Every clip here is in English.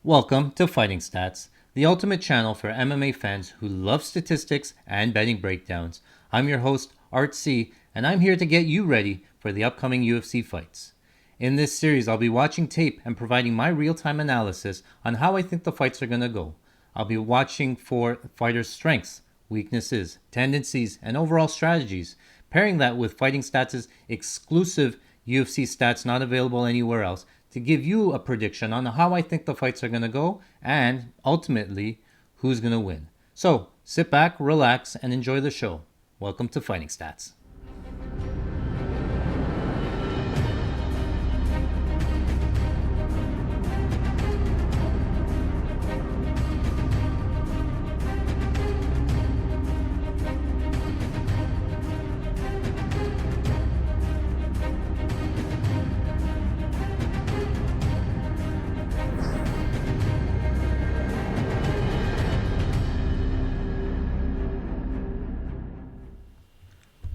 Welcome to Fighting Stats, the ultimate channel for MMA fans who love statistics and betting breakdowns. I'm your host, Art C, and I'm here to get you ready for the upcoming UFC fights. In this series, I'll be watching tape and providing my real time analysis on how I think the fights are going to go. I'll be watching for fighters' strengths, weaknesses, tendencies, and overall strategies, pairing that with Fighting Stats' exclusive UFC stats not available anywhere else to give you a prediction on how I think the fights are going to go and ultimately who's going to win. So sit back, relax, and enjoy the show. Welcome to Fighting Stats.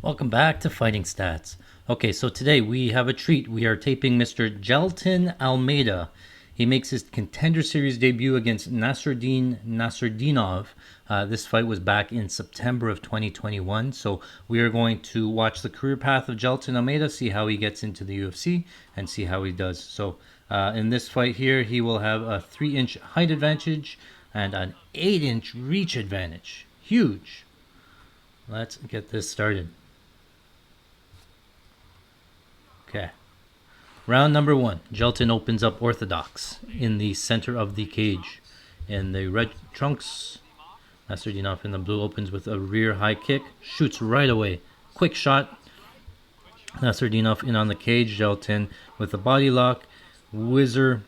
Welcome back to Fighting Stats. Okay, so today we have a treat. We are taping Mr. Jailton Almeida. He makes his Contender Series debut against Nasruddin Nasrudinov. This fight was back in September of 2021. So we are going to watch the career path of Jailton Almeida, see how he gets into the UFC, and see how he does. So in this fight here, he will have a 3-inch height advantage and an 8-inch reach advantage. Huge. Let's get this started. Okay. Round number one. Jailton opens up orthodox in the center of the cage. In the red trunks, Nasrudinov in the blue opens with a rear high kick. Shoots right away. Quick shot. Nasrudinov in on the cage. Jailton with a body lock. Whizzer.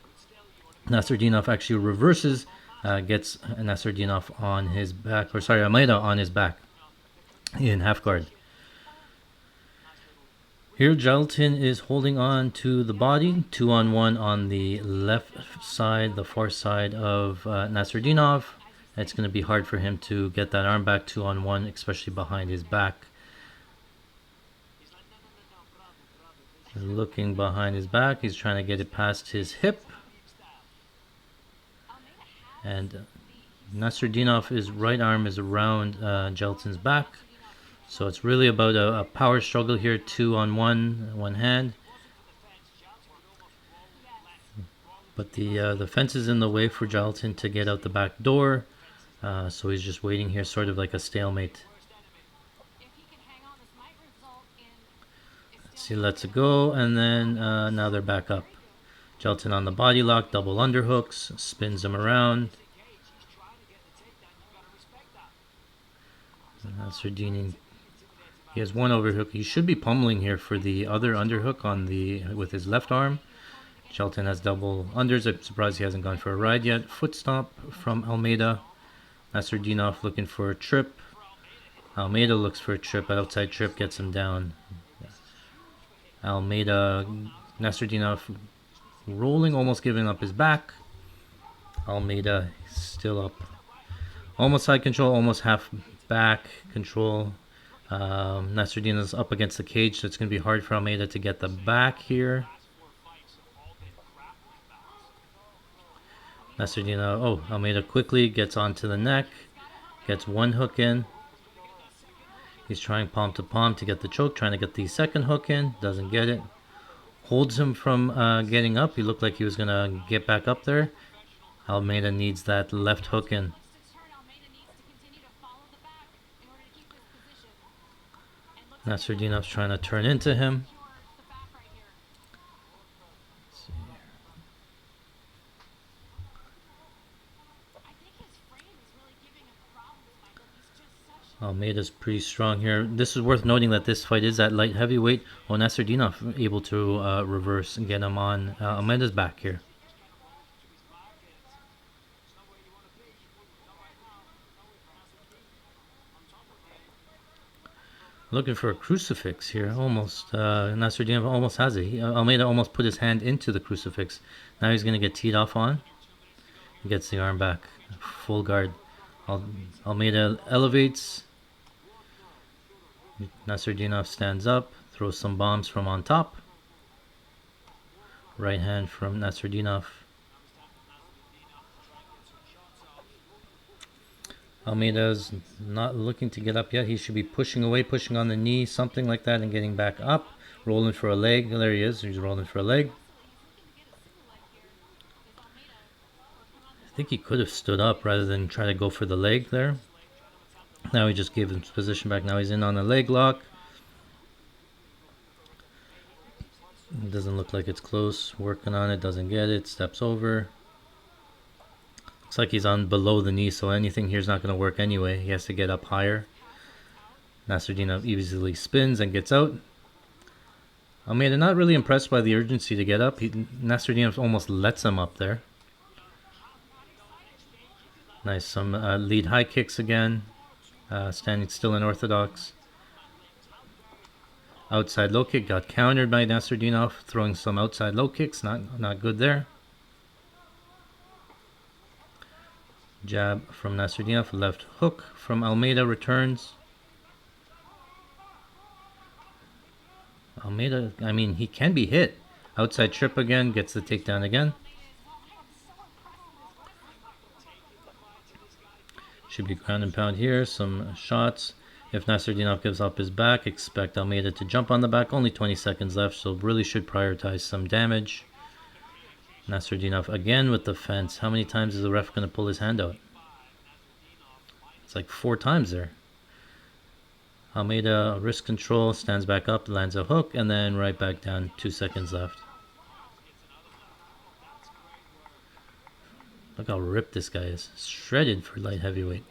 Nasrudinov actually reverses. Gets Nasrudinov on his back. Almeida on his back. In half guard. Here Jailton is holding on to the body, 2-on-1 on the left side, the far side of Nasrudinov. It's going to be hard for him to get that arm back 2-on-1, especially behind his back. Looking behind his back, he's trying to get it past his hip. And Nasruddinov's right arm is around Jailton's back. So it's really about a power struggle here, 2-on-1, one hand. But the fence is in the way for Jailton to get out the back door. So he's just waiting here, sort of like a stalemate. Let's see, lets it go, and then now they're back up. Jailton on the body lock, double underhooks, spins him around. Nasruddin, he has one overhook. He should be pummeling here for the other underhook with his left arm. Jailton has double unders. I'm surprised he hasn't gone for a ride yet. Foot stomp from Almeida. Nasruddinov looking for a trip. Almeida looks for a trip. Outside trip gets him down. Nasruddinov rolling, almost giving up his back. Almeida still up. Almost side control, almost half back control. Nasruddin is up against the cage, so it's going to be hard for Almeida to get the back here. Almeida quickly gets onto the neck, gets one hook in. He's trying palm to palm to get the choke, trying to get the second hook in, doesn't get it. Holds him from getting up. He looked like he was going to get back up there. Almeida needs that left hook in. Nasruddinov's trying to turn into him. Almeida's pretty strong here. This is worth noting that this fight is at light heavyweight. Nasrudinov able to reverse and get him on Almeida's back here. Looking for a crucifix here, almost. Nasrudinov almost has it. Almeida almost put his hand into the crucifix. Now he's going to get teed off on. He gets the arm back. Full guard. Almeida elevates. Nasrudinov stands up, throws some bombs from on top. Right hand from Nasrudinov. Almeida's not looking to get up yet. He should be pushing away, pushing on the knee, something like that, and getting back up. Rolling for a leg. There he is. He's rolling for a leg. I think he could have stood up rather than try to go for the leg there. Now he just gave his position back. Now he's in on a leg lock. It doesn't look like it's close. Working on it. Doesn't get it. Steps over. Looks like he's on below the knee, so anything here is not going to work anyway. He has to get up higher. Nassourdinov easily spins and gets out. Almeida not really impressed by the urgency to get up. Nassourdinov almost lets him up there. Nice, some lead high kicks again. Standing still in orthodox. Outside low kick got countered by Nassourdinov, throwing some outside low kicks. Not good there. Jab from Nassourdinov. Left hook from Almeida returns. Almeida, I mean, he can be hit. Outside trip again, gets the takedown again. Should be ground and pound here. Some shots. If Nassourdinov gives up his back, expect Almeida to jump on the back. Only 20 seconds left, so really should prioritize some damage. Nassourdinov again with the fence. How many times is the ref going to pull his hand out? It's like 4 times there. Almeida, wrist control, stands back up, lands a hook, and then right back down. 2 seconds left. Look how ripped this guy is. Shredded for light heavyweight.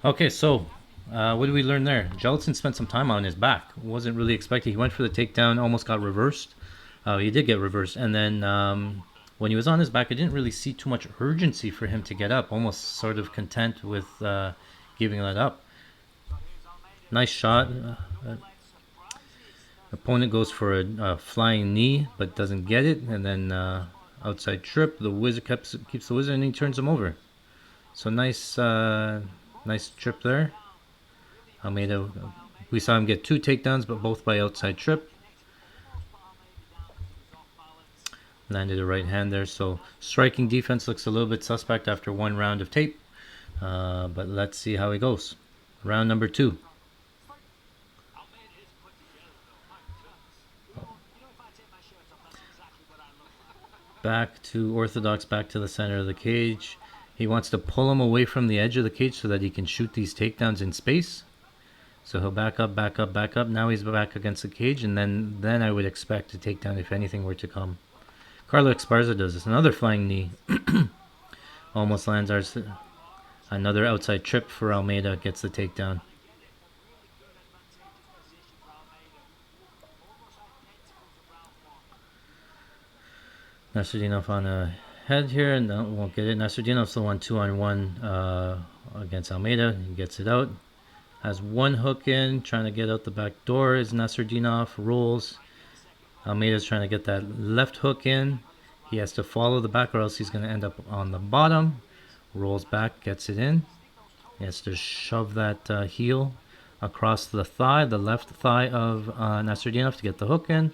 Okay, so what did we learn there? Gelatin spent some time on his back. Wasn't really expecting. He went for the takedown, almost got reversed. He did get reversed. And then when he was on his back, I didn't really see too much urgency for him to get up. Almost sort of content with giving that up. Nice shot. Opponent goes for a flying knee, but doesn't get it. And then outside trip. The wizard keeps the wizard, and he turns him over. So nice, nice trip there. Almeida, we saw him get 2 takedowns, but both by outside trip. Landed a right hand there. So striking defense looks a little bit suspect after 1 round of tape. But let's see how he goes. Round number 2. Back to orthodox, back to the center of the cage. He wants to pull him away from the edge of the cage so that he can shoot these takedowns in space. So he'll back up, back up, back up. Now he's back against the cage, and then I would expect a takedown if anything were to come. Carlo Esparza does this. Another flying knee. Almost lands another outside trip for Almeida. Gets the takedown. Nassourdinov on a head here. No, won't get it. Nassourdinov's the one 2-on-1 against Almeida. He gets it out. Has 1 hook in, trying to get out the back door is Nassourdinov. Rolls. Almeida's trying to get that left hook in. He has to follow the back or else he's going to end up on the bottom. Rolls back, gets it in. He has to shove that heel across the thigh, the left thigh of Nassourdinov to get the hook in.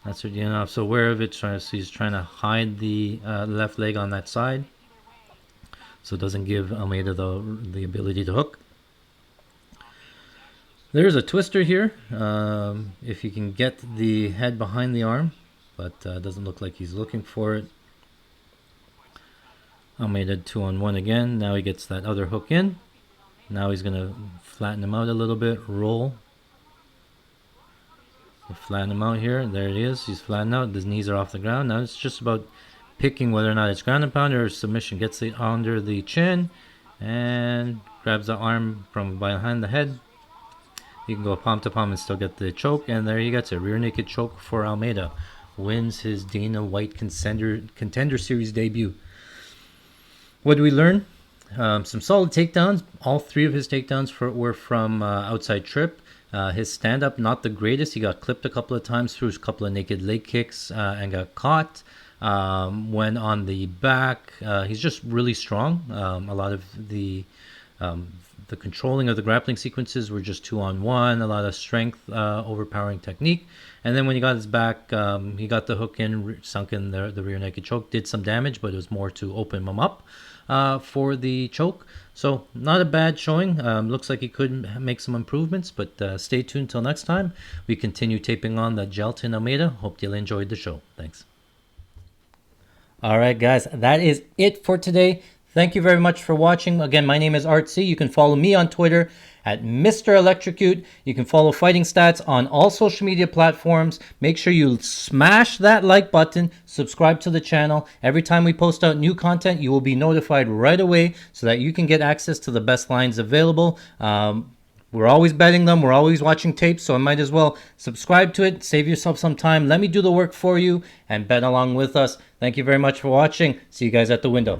Nassourdinov, so aware of it, he's trying to hide the left leg on that side. So it doesn't give Almeida the ability to hook. There's a twister here, if you can get the head behind the arm, but it doesn't look like he's looking for it. Almeida 2-on-1 again. Now he gets that other hook in. Now he's going to flatten him out a little bit, roll. Flatten him out here. There it is. He's flattened out. His knees are off the ground. Now it's just about picking whether or not it's ground and pound or submission. Gets it under the chin and grabs the arm from behind the head. You can go palm to palm and still get the choke, and there he gets it. Rear naked choke for Almeida. Wins his Dana White Contender Series debut. What did we learn? Some solid takedowns. All 3 of his takedowns were from outside trip. His stand-up, not the greatest. He got clipped a couple of times through a couple of naked leg kicks and got caught. When on the back, he's just really strong. A lot of the the controlling of the grappling sequences were just 2-on-1, a lot of strength, overpowering technique. And then when he got his back, he got the hook in, sunk in the rear naked choke, did some damage, but it was more to open him up for the choke. So not a bad showing. Looks like he could make some improvements, but stay tuned till next time. We continue taping on the Jailton Almeida. Hope you enjoyed the show. Thanks. All right, guys, that is it for today. Thank you very much for watching. Again, my name is Art C. You can follow me on Twitter at Mr. Electrocute. You can follow Fighting Stats on all social media platforms. Make sure you smash that like button, subscribe to the channel. Every time we post out new content, you will be notified right away so that you can get access to the best lines available. We're always betting them. We're always watching tapes, so I might as well subscribe to it. Save yourself some time. Let me do the work for you and bet along with us. Thank you very much for watching. See you guys at the window.